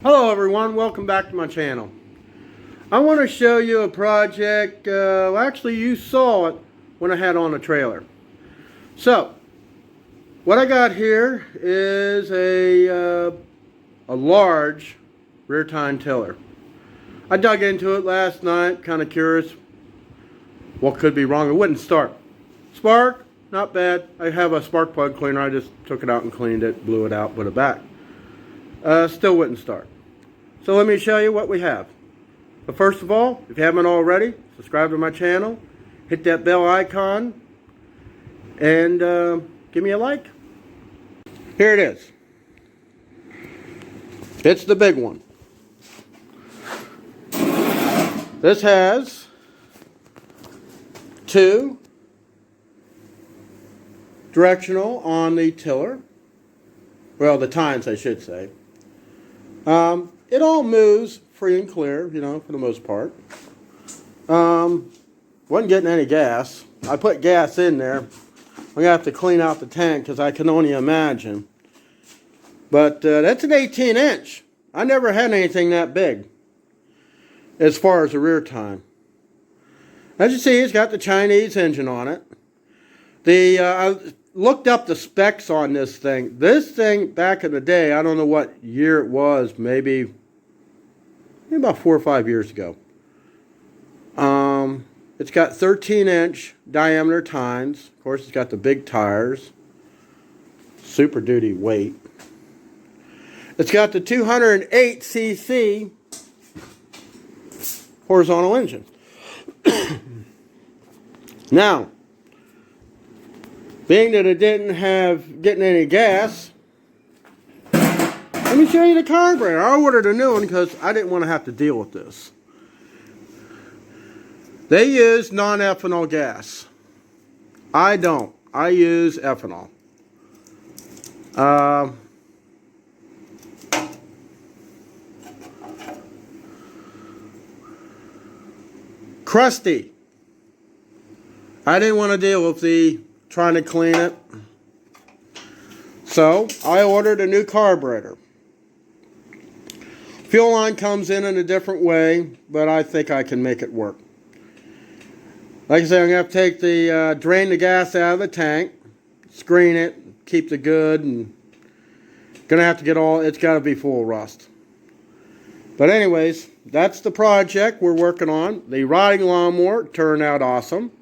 Hello everyone, welcome back to my channel. I want to show you a project, actually you saw it when I had on the trailer. So, what I got here is a large rear tine tiller. I dug into it last night, kind of curious what could be wrong. It wouldn't start. Spark, not bad. I have a spark plug cleaner, I just took it out and cleaned it, blew it out, put it back. Still wouldn't start. So let me show you what we have. But first of all, if you haven't already, subscribe to my channel, hit that bell icon, and give me a like. Here it is. It's the big one. This has two directional on the tiller. Well, the tines, I should say. It all moves free and clear, you know, for the most part. Wasn't getting any gas. I put gas in there. I'm going to have to clean out the tank because I can only imagine. But that's an 18-inch. I never had anything that big as far as the rear tine. As you see, it's got the Chinese engine on it. I looked up the specs on this thing. This thing, back in the day, I don't know what year it was, maybe about 4 or 5 years ago. It's got 13-inch diameter tines. Of course, it's got the big tires. Super duty weight. It's got the 208cc horizontal engine. Now, being that it didn't have getting any gas, let me show you the carburetor. I ordered a new one because I didn't want to have to deal with this. They use non-ethanol gas. I don't. I use ethanol. Crusty. I didn't want to deal with trying to clean it. So I ordered a new carburetor. Fuel line comes in a different way, but I think I can make it work. Like I said, I'm going to have to take drain the gas out of the tank, screen it, keep the good, and going to have to get it's got to be full rust. But anyways, that's the project we're working on. The riding lawnmower turned out awesome.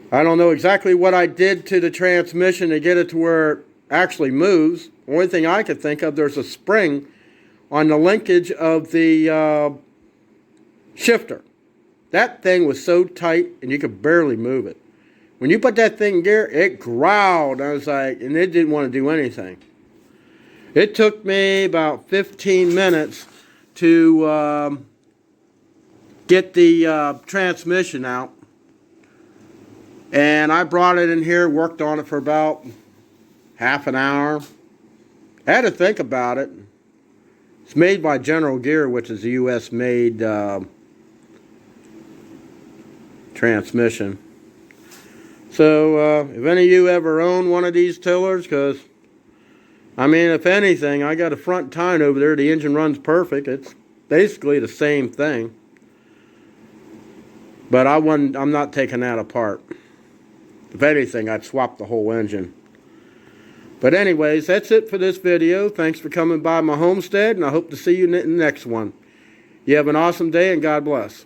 I don't know exactly what I did to the transmission to get it to where it actually moves. The only thing I could think of, there's a spring on the linkage of the shifter. That thing was so tight and you could barely move it. When you put that thing in gear, it growled. I was like, and it didn't want to do anything. It took me about 15 minutes to get the transmission out. And I brought it in here, worked on it for about half an hour. I had to think about it. It's made by General Gear, which is a U.S.-made transmission. So, if any of you ever own one of these tillers, because, I mean, if anything, I got a front tine over there. The engine runs perfect. It's basically the same thing. But I'm not taking that apart. If anything, I'd swap the whole engine. But anyways, that's it for this video. Thanks for coming by my homestead, and I hope to see you in the next one. You have an awesome day, and God bless.